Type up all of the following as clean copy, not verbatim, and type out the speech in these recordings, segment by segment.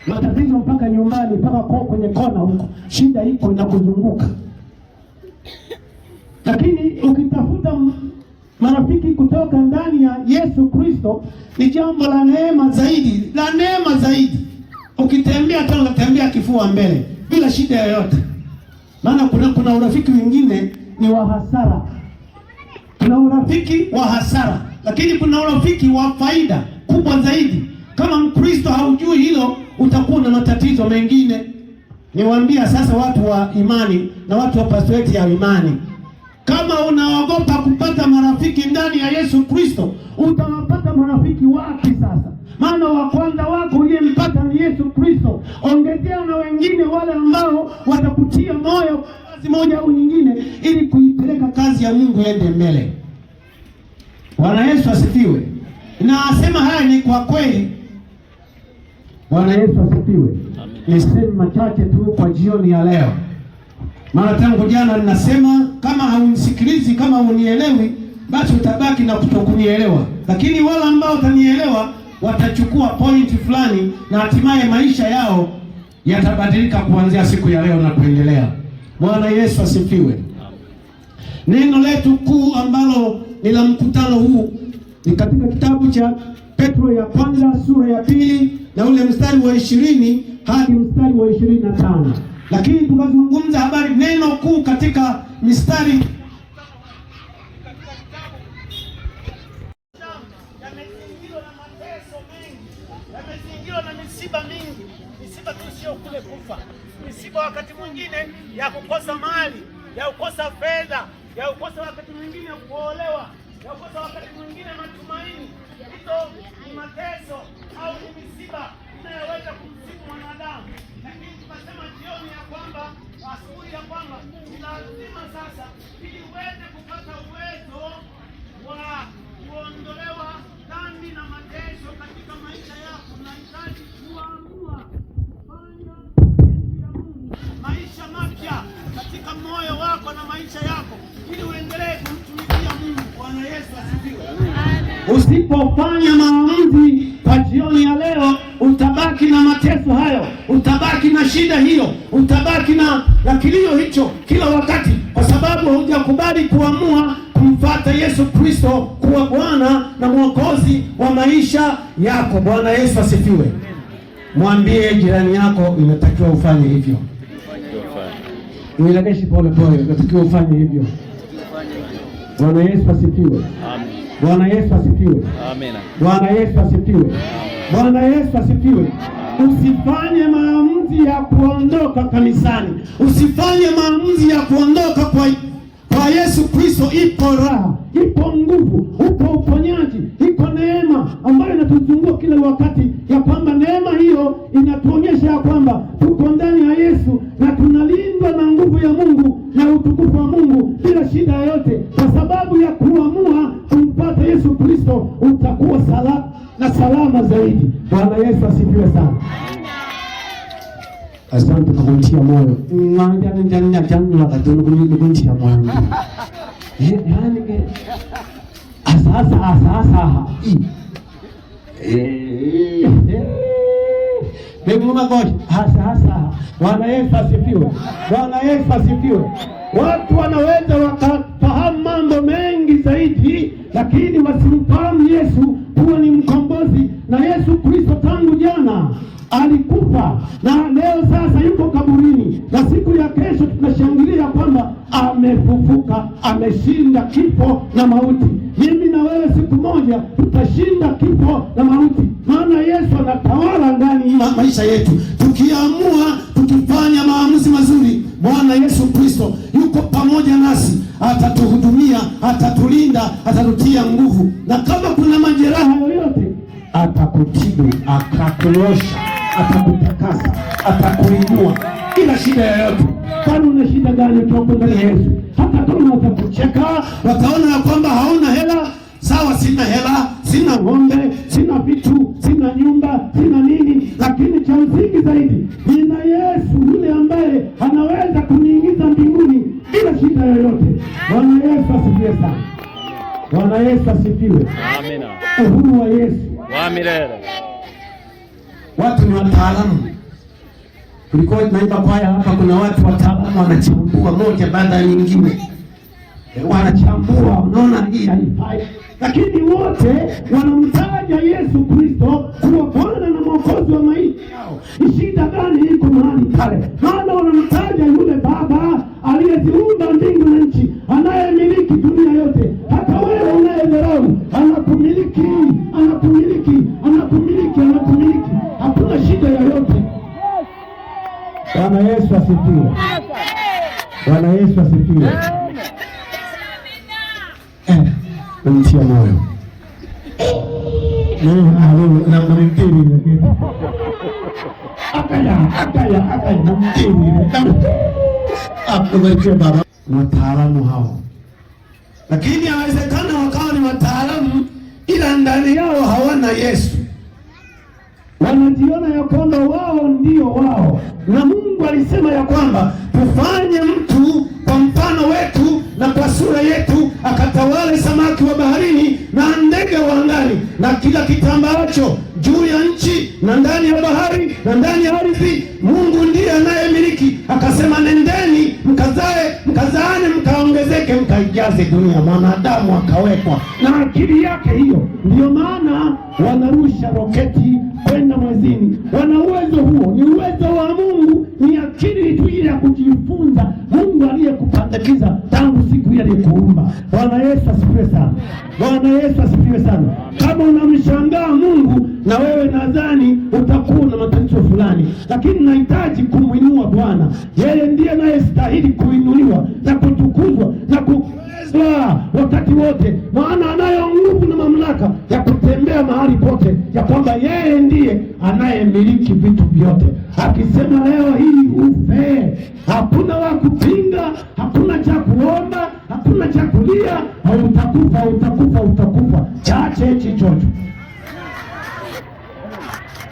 matatizo mpaka nyumbani, mpaka kwenye kona huko, shida iko inakuzunguka. Lakini ukitafuta marafiki kutoka ndani ya Yesu Kristo, ni jambo la neema zaidi, la neema zaidi. Ukitembea tu unatembea kifua mbele bila shida yoyote. Maana kuna urafiki wengine ni wa hasara. Kuna urafiki wa hasara, lakini kuna urafiki wa faida kubwa zaidi. Kama Mkristo haujui hilo, utakuwa na matatizo mengine. Niwaambia sasa watu wa imani na watu wa pastoreti ya imani, kama unaogopa kupata marafiki ndani ya Yesu Kristo, utawapata marafiki wapi sasa? Maana wa kwanza wako uliyempata ni Yesu Kristo. Ongezea na wengine wale ambao watakutia moyo kazi moja au nyingine, ili kuipeleka kazi ya Mungu iende mbele. Bwana Yesu asifiwe. Nasema haya ni kwa kweli. Bwana Yesu asifiwe. Niseme machache tu kwa jioni ya leo. Maana tangu jana ninasema kama haunisikilizi, kama unielewi, basi utabaki na kutokunielewa. Lakini wale ambao watanielewa watachukua pointi fulani, na hatimaye maisha yao yatabadilika kuanzia siku ya leo na kuendelea. Bwana Yesu asifiwe. Neno letu kuu ambalo ni la mkutano huu ni katika kitabu cha Petro ya kwanza sura ya 2 na ule mstari wa 20 hadi mstari wa 25. Lakini tukazungumza habari neno kuu katika mistari yamezingirwa na mateso mengi, yamezingirwa na misiba mingi. Misiba tu sio kule kufa, misiba wakati mwingine ya kukosa mali, ya kukosa fedha, ya kukosa wakati mwingine kuolewa, ya kukosa wakati mwingine matumaini. Hizo ni mateso au ni misiba inayoweza kumsibu mwanadamu. Lakini tunasema jioni ya kwamba, asubuhi ya kwamba, ni lazima sasa, ili uweze kupata uwezo wa kuondolewa dhambi na mateso katika maisha yako, unahitaji kuamua kufanya mapenzi ya Mungu, maisha mapya katika moyo wako na maisha yako, ili uendelee kumtumikia Mungu. Bwana Yesu asifiwe. Usipofanya maamuzi kwa jioni ya leo, utabaki na mateso hayo, utabaki na shida hiyo, utabaki na kilio hicho kila wakati, kwa sababu hujakubali kuamua kumfuata Yesu Kristo kuwa Bwana na Mwokozi wa maisha yako. Bwana Yesu asifiwe. Mwambie jirani yako, inatakiwa ufanye hivyo. Nielekeshi pole pole, inatakiwa ufanye hivyo. Bwana Yesu asifiwe. Amen. Bwana Yesu asifiwe. Amen. Bwana Yesu asifiwe. Bwana Yesu asifiwe. Usifanye maamuzi ya kuondoka kanisani. Usifanye maamuzi ya kuondoka kwa Yesu Kristo. Ipo raha, ipo nguvu, upo uponyaji, iko neema ambayo inatuzunguka kila wakati, ya kwamba neema hiyo inatuonyesha ya kwamba tuko ndani ya Yesu na tunalindwa na nguvu ya Mungu na utukufu wa Mungu bila shida yoyote. Kwa sababu ya kuamua kumpata Yesu Kristo, utakuwa salama zaidi. Bwana Yesu asifiwe sana. Asante kwa kutia moyo. Kutia moyo. Yani asasa. Bwana Yesu asifiwe. Bwana Yesu asifiwe. Watu wanaweza wakafahamu mambo mengi zaidi, lakini wasimfahamu Yesu kuwa ni mkombozi. Na Yesu Kristo tangu jana alikufa na leo sasa yuko kaburini, na siku ya kesho tunashangilia kwamba amefufuka, ameshinda kifo na mauti. Mimi na wewe siku moja tutashinda kifo na mauti, maana Yesu anatawala ndani ya maisha yetu. Tukiamua, tukifanya maamuzi mazuri, Bwana Yesu Kristo yuko pamoja nasi, atatuhudumia, atatulinda, atatutia nguvu, na kama kuna majeraha yoyote atakutibu, atakuosha, atakutakasa, atakuinua bila shida yoyote. Kwani una shida gani ukiwa ndani ya Yesu? Hata kama watakucheka, wataona ya kwamba hauna hela, sawa, sina hela, sina ng'ombe, sina vitu, sina nyumba, sina nini, lakini cha msingi zaidi, nina Yesu yule ambaye anaweza kuniingiza mbinguni bila shida yoyote. Bwana Yesu asifiwe sana. Bwana Yesu asifiwe. Amina. Uhuru wa Yesu wa milele. watu ni wataalamu. Tulikuwa tunaimba kwaya hapa, kuna watu wataalamu wanachambua moja baada ya nyingine. Wanachambua, unaona hii haifai. Lakini wote wanamtaja Yesu Kristo kuwa Bwana na Mwokozi wa maisha yao. Shida gani iko mahali pale? Maana wanamtaja yule Baba aliyeziumba mbingu na nchi, anayemiliki dunia yote. Hata wewe unayedharau, anakumiliki, anakumiliki, anakumiliki, anakumiliki. Hakuna shida yoyote. Bwana Yesu asifiwe. Bwana Yesu asifiwe. Mtia moyo. Na mtiri akaya na mtiri hapo baba. Wataalamu hao, lakini hawezekana wakawa ni wataalamu ila ndani yao hawana Yesu. Wanajiona ya kwamba wao ndio wao, na Mungu alisema ya kwamba tufanye mtu kwa mfano wetu na kwa sura yetu, akatawale samaki wa baharini na ndege wa angani na kila kitambaacho juu ya nchi na ndani ya bahari na ndani ya ardhi. Mungu ndiye anayemiliki. Akasema nendeni mkazaane mkaongezeke mkaijaze dunia. Mwanadamu akawekwa na akili yake hiyo. Ndio maana wanarusha roketi kwenda mwezini. Wana uwezo huo, ni uwezo wa Mungu, ni akili tu ile ya kujifunza Mungu aliyekupandikiza tangu siku ile aliyekuumba. Bwana Yesu asifiwe sana. Bwana Yesu asifiwe sana. Kama unamshangaa Mungu, na wewe nadhani utakuwa na matatizo fulani, lakini nahitaji kumwinua Bwana. Yeye ndiye anayestahili kuinuliwa na kutukuzwa na kuwezwa wakati wote, maana anayo nguvu na mamlaka ya kutembea mahali pote, ya kwamba yeye ndiye anayemiliki vitu vyote. Akisema leo hii ufe, hakuna wa kupinga, hakuna cha kuomba, hakuna cha kulia. Utakufa, utakufa, utakufa. Chache hichi chocho.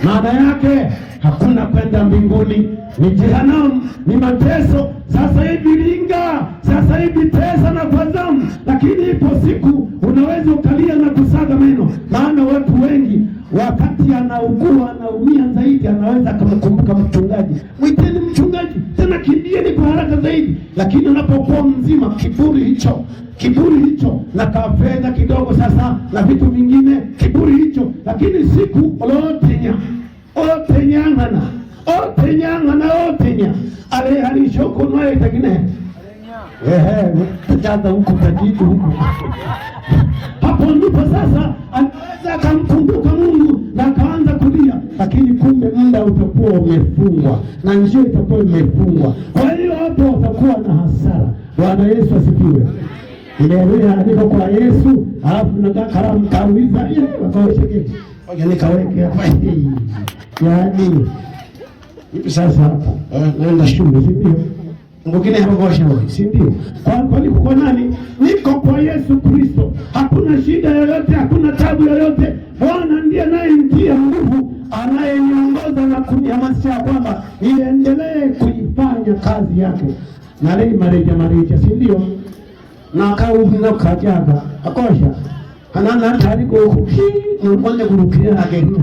Maana yake hakuna kwenda mbinguni, ni jehanamu, ni mateso. Sasa hivi linga, sasa hivi tesa na kwa zamu, lakini ipo siku unaweza ukalia na kusaga meno. Maana watu wengi wakati anaugua, anaumia zaidi, anaweza kumkumbuka mchungaji. Mwiteni mchungaji, tena kimbieni kwa haraka zaidi. Lakini unapokuwa mzima, kiburi hicho na kafedha kidogo sasa na vitu vingine, kiburi hicho. Lakini siku otenya ale alishoko nayo itagine tajaza huko tajitu huko. Hapo ndipo sasa anaweza kumkumbuka Mungu na kaanza kulia, lakini kumbe muda utakuwa umefungwa na njia itakuwa imefungwa. Kwa hiyo hapo watakuwa na hasara. Bwana Yesu asifiwe. Ile andiko kwa Yesu, alafu na karamu kauliza ile wakawesheke. Yaani kaweke hapa hii. Yaani sasa hapo naenda shule, si ndio? Ngokine hapo kwa shule, si ndio? Kwa niko kwa nani? Niko kwa Yesu Kristo. Hakuna shida yoyote, hakuna tabu yoyote. Bwana ndiye anayenitia nguvu, anayeniongoza na kunihamasisha kwamba niendelee kuifanya kazi yake. Na leo mareja, si ndio? Na kauna kajaga akosha hanana tariko mwende kurukia ageni.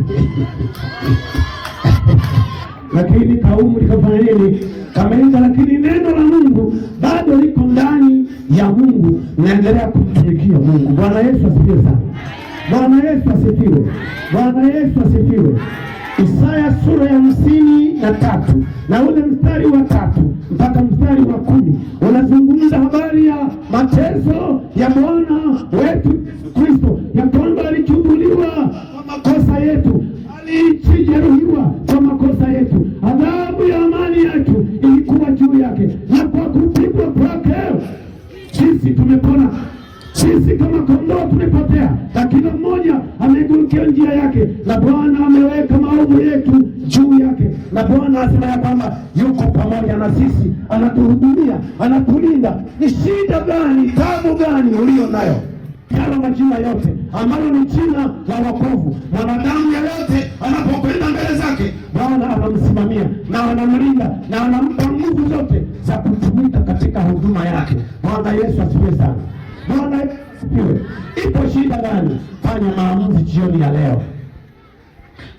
Lakini kaumu likafanya nini? Kamenda. Lakini neno la Mungu bado liko ndani ya Mungu, naendelea kumtumikia Mungu. Bwana Yesu asifiwe sana. Bwana Yesu asifiwe. Bwana Yesu asifiwe. Isaya sura ya 53 na ule mstari wa 3 mpaka mstari wa 10 unazungumza habari ya mateso ya Bwana wetu Kristo, ya kwamba alichubuliwa kwa makosa yetu, alijeruhiwa kwa makosa yetu, adhabu ya amani yetu ilikuwa juu yake, na kwa kupigwa kwake sisi tumepona. Sisi kama kondoo tumepotea, na kila mmoja amegeukia njia yake, na Bwana ameweka maovu yetu juu yake. Na Bwana asema ya kwamba yuko pamoja na sisi, anatuhudumia, anatulinda. Ni shida gani, tabu gani ulio nayo? Yale majina yote ambalo ni jina la wokovu, mwanadamu yeyote anapokwenda mbele zake, Bwana anamsimamia na anamlinda na anampa nguvu zote za kutumika katika huduma yake. Bwana Yesu asifiwe sana. Bwana asifiwe. Ipo shida gani? Fanya maamuzi jioni ya leo.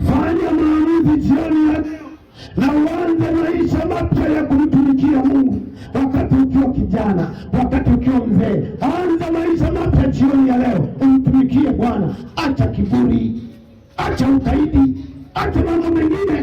Fanya maamuzi jioni ya leo na uanze maisha mapya ya kumtumikia Mungu. Wakati ukiwa kijana, wakati ukiwa mzee, anza maisha mapya jioni ya leo, umtumikie Bwana. Acha kiburi, acha ukaidi, acha mambo mengine.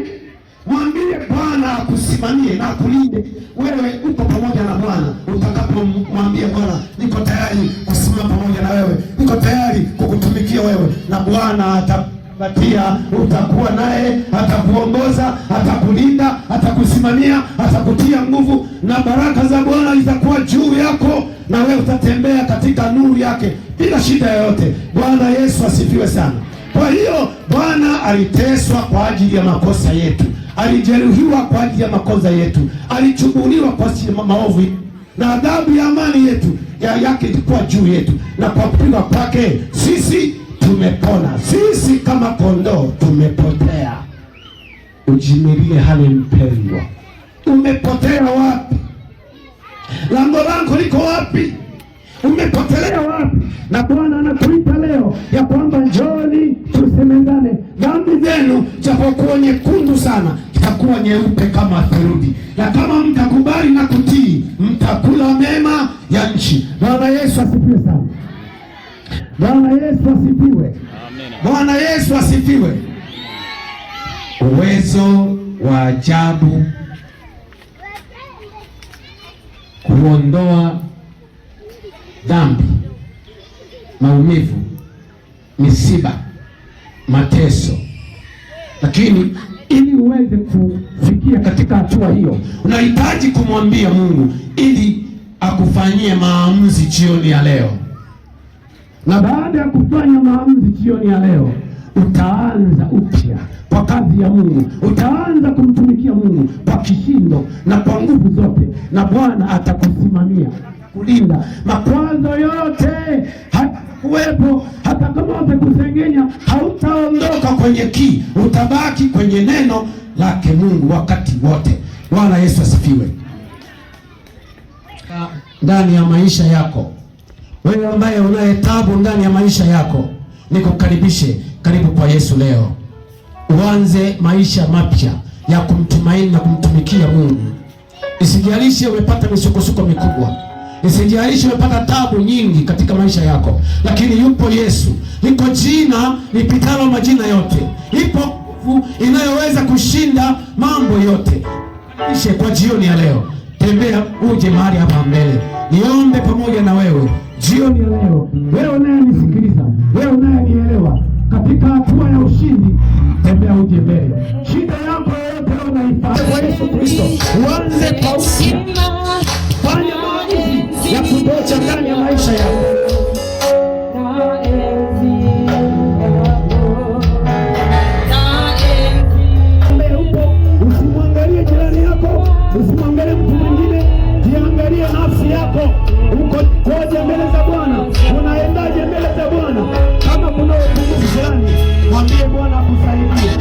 Mwambie Bwana akusimamie na akulinde. Wewe uko pamoja na Bwana. Utakapomwambia Bwana, niko tayari kusimama pamoja na wewe, niko tayari kukutumikia wewe, na Bwana atakupatia, utakuwa naye, atakuongoza, atakulinda, atakusimamia, atakutia nguvu, na baraka za Bwana zitakuwa juu yako, na wewe utatembea katika nuru yake bila shida yoyote. Bwana Yesu asifiwe sana. Kwa hiyo Bwana aliteswa kwa ajili ya makosa yetu, alijeruhiwa kwa ajili ya makosa yetu, alichubuliwa kwa ajili ya maovu, na adhabu ya amani yetu yake ilikuwa juu yetu, na kwa kupigwa kwake sisi tumepona. Sisi kama kondoo tumepotea. Ujimilie hali mpendwa, umepotea wapi? Lango lako liko wapi? Umepotelea wapi? Na Bwana anakuita leo ya kwamba njoni tusemezane. Dhambi zenu japokuwa nyekundu sana, itakuwa nyeupe kama theluji, na kama mtakubali na kutii, mtakula mema ya nchi. Bwana Yesu asifiwe sana. Bwana Yesu asifiwe. Amen. Bwana Yesu asifiwe. Uwezo wa ajabu kuondoa dhambi, maumivu, misiba, mateso. Lakini ili uweze kufikia katika hatua hiyo, unahitaji kumwambia Mungu ili akufanyie maamuzi jioni ya leo. Na baada ya kufanya maamuzi jioni ya leo, utaanza upya kwa kazi ya Mungu. Utaanza kumtumikia Mungu kwa kishindo na kwa nguvu zote, na Bwana atakusimamia, kulinda. Makwazo yote hatakuwepo. Hata kama watakusengenya, hautaondoka kwenye utabaki kwenye neno lake Mungu wakati wote. Bwana Yesu asifiwe. Ndani ya maisha yako, wewe ambaye unaye taabu ndani ya maisha yako, nikukaribishe, karibu kwa Yesu leo. Uanze maisha mapya ya kumtumaini na kumtumikia Mungu. Isijalishe umepata misukosuko mikubwa, isijalishe umepata taabu nyingi katika maisha yako, lakini yupo Yesu. Liko jina lipitalo majina yote, ipo nguvu inayoweza kushinda mambo yote. Ishe kwa jioni ya leo, tembea uje mahali hapa mbele, niombe pamoja na wewe jioni ya leo. Wewe unayenisikiliza, wewe unayenielewa, katika hatua ya ushindi, tembea uje mbele. Shida yako yote unaifanya kwa Yesu Kristo. Uanze kwa upya. Fanya maamuzi ya kutocha ndani ya maisha yako. Usimwangalie jirani yako, usimwangalie mtu mwingine, jiangalie nafsi yako. Uko koja mbele za Bwana, unaendaje mbele za Bwana? Kama kuna upungufu fulani, mwambie Bwana akusaidie.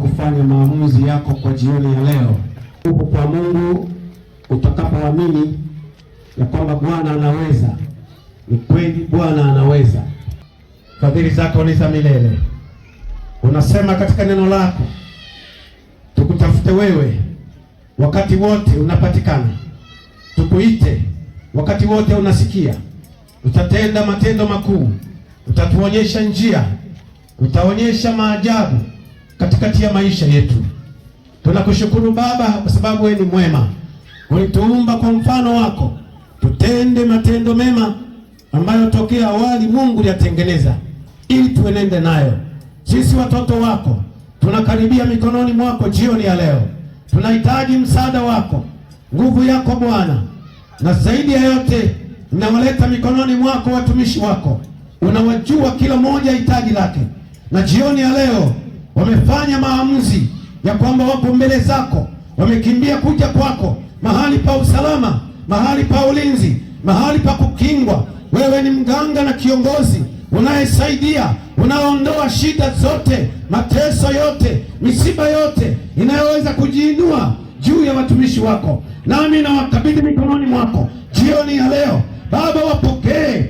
kufanya maamuzi yako kwa jioni ya leo. Upo kwa Mungu utakapoamini ya kwamba Bwana anaweza. Ni kweli Bwana anaweza. Fadhili zako ni za milele. Unasema katika neno lako tukutafute wewe wakati wote unapatikana, tukuite wakati wote unasikia. Utatenda matendo makuu, utatuonyesha njia, utaonyesha maajabu katikati ya maisha yetu. Tunakushukuru Baba kwa sababu wewe ni mwema. Ulituumba kwa mfano wako, tutende matendo mema ambayo tokea awali Mungu aliyatengeneza ili tuenende nayo. Sisi watoto wako tunakaribia mikononi mwako jioni ya leo. Tunahitaji msaada wako, nguvu yako Bwana, na zaidi ya yote ninawaleta mikononi mwako watumishi wako. Unawajua kila mmoja hitaji lake, na jioni ya leo wamefanya maamuzi ya kwamba wapo mbele zako, wamekimbia kuja kwako, mahali pa usalama, mahali pa ulinzi, mahali pa kukingwa. Wewe ni mganga na kiongozi unayesaidia, unaondoa shida zote, mateso yote, misiba yote inayoweza kujiinua juu ya watumishi wako. Nami nawakabidhi mikononi mwako jioni ya leo Baba, wapokee